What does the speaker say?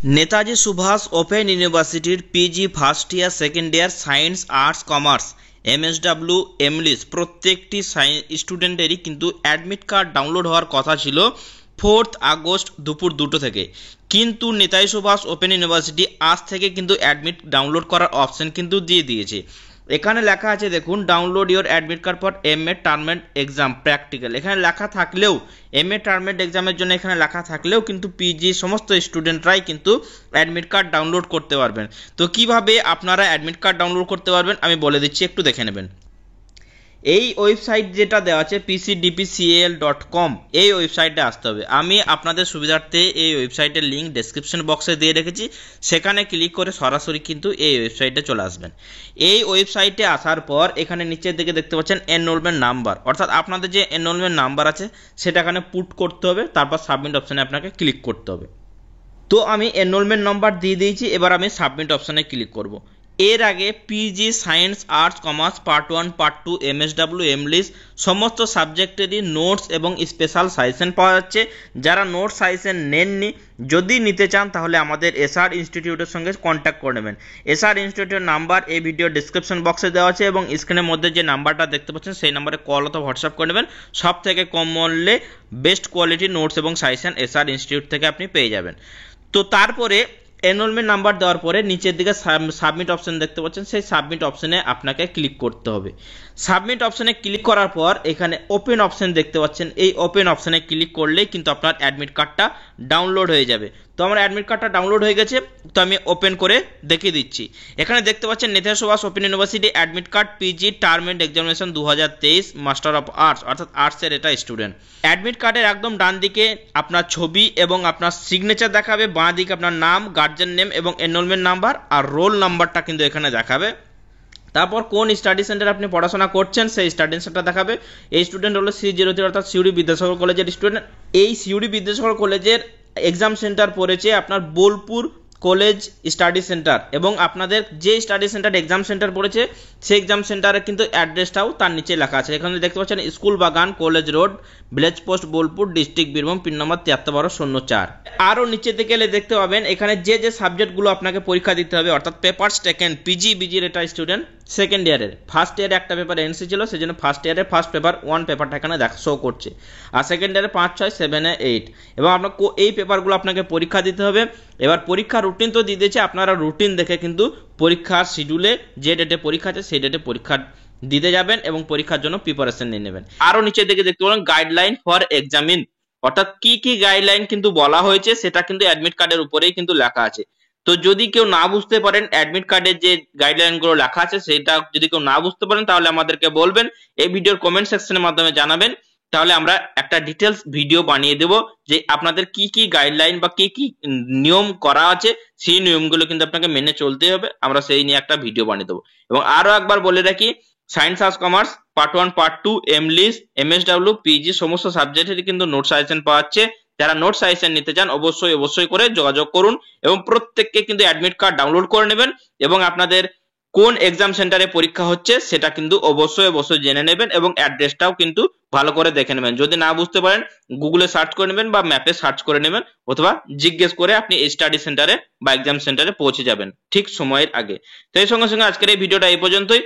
Netaji Subhas open ইউনিভার্সিটির PG first year second year science arts commerce MSW এমলিস প্রত্যেকটি স্টুডেন্টেরই কিন্তু admit card download হওয়ার কথা ছিল 4 আগস্ট দুপুর 2টো থেকে। কিন্তু নেতাজি সুভাষ ওপেন ইউনিভার্সিটি আজ থেকে কিন্তু অ্যাডমিট ডাউনলোড করার অপশন কিন্তু দিয়ে দিয়েছে। এখানে লেখা আছে দেখুন, download your admit card for MA term end exam practical. এখানে লেখা থাকলেও এমএ টার্মেন্ট এক্সামের জন্য এখানে লেখা থাকলেও কিন্তু পিজি সমস্ত স্টুডেন্টরাই কিন্তু অ্যাডমিট কার্ড ডাউনলোড করতে পারবেন। তো কিভাবে আপনারা অ্যাডমিট কার্ড ডাউনলোড করতে পারবেন আমি বলে দিচ্ছি, একটু দেখে নেবেন। এই ওয়েবসাইট যেটা দেওয়া আছে pcdpcal.com, এই ওয়েবসাইটে আসতে হবে। আমি আপনাদের সুবিধার্থে এই ওয়েবসাইটের লিঙ্ক ডেসক্রিপশন বক্সে দিয়ে রেখেছি, সেখানে ক্লিক করে সরাসরি কিন্তু এই ওয়েবসাইটে চলে আসবেন। এই ওয়েবসাইটে আসার পর এখানে নিচের দিকে দেখতে পাচ্ছেন এনরোলমেন্ট নাম্বার, অর্থাৎ আপনাদের যে এনরোলমেন্ট নাম্বার আছে সেটা এখানে পুট করতে হবে, তারপর সাবমিট অপশানে আপনাকে ক্লিক করতে হবে। তো আমি এনরোলমেন্ট নাম্বার দিয়ে দিয়েছি, এবার আমি সাবমিট অপশানে ক্লিক করব। এর আগে PG science arts commerce part 1 part 2 MSW এমলিস সমস্ত সাবজেক্টেরই নোটস এবং স্পেশাল সাজেশন পাওয়া যাচ্ছে। যারা নোটস সাজেশন নেননি, যদি নিতে চান তাহলে আমাদের এসআর ইনস্টিটিউটের সঙ্গে কন্ট্যাক্ট করে নেবেন। এসআর ইনস্টিটিউটের নাম্বার এই ভিডিও ডিসক্রিপশন বক্সে দেওয়া আছে এবং স্ক্রিনের মধ্যে যে নাম্বারটা দেখতে পাচ্ছেন সেই নাম্বারে কল অথবা হোয়াটসঅ্যাপ করে নেবেন। সব থেকে কম মূল্যে বেস্ট কোয়ালিটি নোটস এবং সাজেশন এসআর ইনস্টিটিউট থেকে আপনি পেয়ে যাবেন। তো তারপরে এনরোলমেন্ট নাম্বার দেওয়ার পরে নিচের দিকে সাবমিট অপশন দেখতে পাচ্ছেন, সেই সাবমিট অপশনে আপনাকে ক্লিক করতে হবে। সাবমিট অপশনে ক্লিক করার পর এখানে ওপেন অপশন দেখতে পাচ্ছেন, এই ওপেন অপশনে ক্লিক করলেই কিন্তু আপনার অ্যাডমিট কার্ডটা ডাউনলোড হয়ে যাবে। তো আমার অ্যাডমিট কার্ডটা ডাউনলোড হয়ে গেছে, তো আমি ওপেন করে দেখিয়ে দিচ্ছি। এখানে দেখতে পাচ্ছেন Netaji Subhas Open University admit card PG term end examination 2023 master of arts, অর্থাৎ আর্টসের এটা স্টুডেন্ট। অ্যাডমিট কার্ডের একদম ডান দিকে আপনার ছবি এবং আপনার সিগনেচার দেখাবে, বাঁ দিকে আপনার নাম, গার্জেন নেম এবং এনরোলমেন্ট নাম্বার আর রোল নাম্বারটা কিন্তু এখানে দেখাবে। তারপর কোন স্টাডি সেন্টারে আপনি পড়াশোনা করছেন সেই স্টাডি সেন্টার দেখাবে। এই স্টুডেন্ট হলো C03 অর্থাৎ সিউড়ি বিদ্যাসাগর কলেজের স্টুডেন্ট। এই সিউড়ি বিদ্যাসাগর কলেজের এক্সাম সেন্টার পড়েছে আপনার বোলপুর কলেজ স্টাডি সেন্টার, এবং আপনাদের যে স্টাডি সেন্টার এক্সাম সেন্টার পড়েছে সেই এক্সাম সেন্টারে কিন্তু অ্যাড্রেসটাও তার নিচে লেখা আছে। এখানে দেখতে পাচ্ছেন school Bagan, college road, village post, Bolpur, district Birbhum, pin number 731204। আরও নিচে দিকে এলে দেখতে পাবেন এখানে যে যে সাবজেক্টগুলো আপনাকে পরীক্ষা দিতে হবে, অর্থাৎ পেপারস টেকেন বিজির এটা স্টুডেন্ট সেকেন্ড ইয়ারের। ফার্স্ট ইয়ারে একটা পেপার এনসি ছিল, সেই জন্য ফার্স্ট ইয়ারে ফার্স্ট পেপার 1 পেপারটা এখানে শো করছে, আর সেকেন্ড ইয়ারে 5, 6, 7, 8 এবং আপনার এই পেপারগুলো আপনাকে পরীক্ষা দিতে হবে। এবার পরীক্ষার রুটিন তো দিয়ে দিয়েছে, আপনারা রুটিন দেখে কিন্তু পরীক্ষার শিডিউলে যে ডেটে পরীক্ষা আছে সেই ডেটে পরীক্ষা দিতে যাবেন এবং পরীক্ষার জন্য প্রিপারেশন নিয়ে নেবেন। আরও নিচের দিকে দেখতে পাবেন গাইডলাইন ফর এক্সামিন, অর্থাৎ কি কি গাইডলাইন কিন্তু বলা হয়েছে সেটা কিন্তু অ্যাডমিট কার্ডের উপরেই কিন্তু লেখা আছে। তো যদি কেউ না বুঝতে পারেন অ্যাডমিট কার্ডের যে গাইডলাইন গুলো লেখা আছে সেটা যদি কেউ না বুঝতে পারেন তাহলে আমাদেরকে বলবেন, এই ভিডিওর কমেন্ট সেকশনের মাধ্যমে জানাবেন, তাহলে আমরা একটা ডিটেলস ভিডিও বানিয়ে দেব যে আপনাদের কি কি গাইডলাইন বা কি কি নিয়ম করা আছে সেই নিয়মগুলো কিন্তু আপনাকে মেনে চলতে হবে, আমরা সেই নিয়ে একটা ভিডিও বানিয়ে দেবো। এবং আরো একবার বলে রাখি, science arts commerce part 1 part 2 এমলিস MSW PG সমস্ত সাবজেক্টেরই কিন্তু নোট সাজেশন পাওয়া যাচ্ছে। যারা নোট সাজেশন নিতে চান অবশ্যই করে যোগাযোগ করুন এবং প্রত্যেককে কিন্তু অ্যাডমিট কার্ড ডাউনলোড করে নেবেন এবং আপনাদের কোন এক্সাম সেন্টারে পরীক্ষা হচ্ছে সেটা কিন্তু অবশ্যই জেনে নেবেন এবং অ্যাড্রেসটাও কিন্তু ভালো করে দেখে নেবেন। যদি না বুঝতে পারেন গুগলে সার্চ করে নেবেন বা ম্যাপে সার্চ করে নেবেন, অথবা জিজ্ঞেস করে আপনি স্টাডি সেন্টারে বা এক্সাম সেন্টারে পৌঁছে যাবেন ঠিক সময়ের আগে। তো এই সঙ্গে আজকের এই ভিডিওটা এই পর্যন্তই।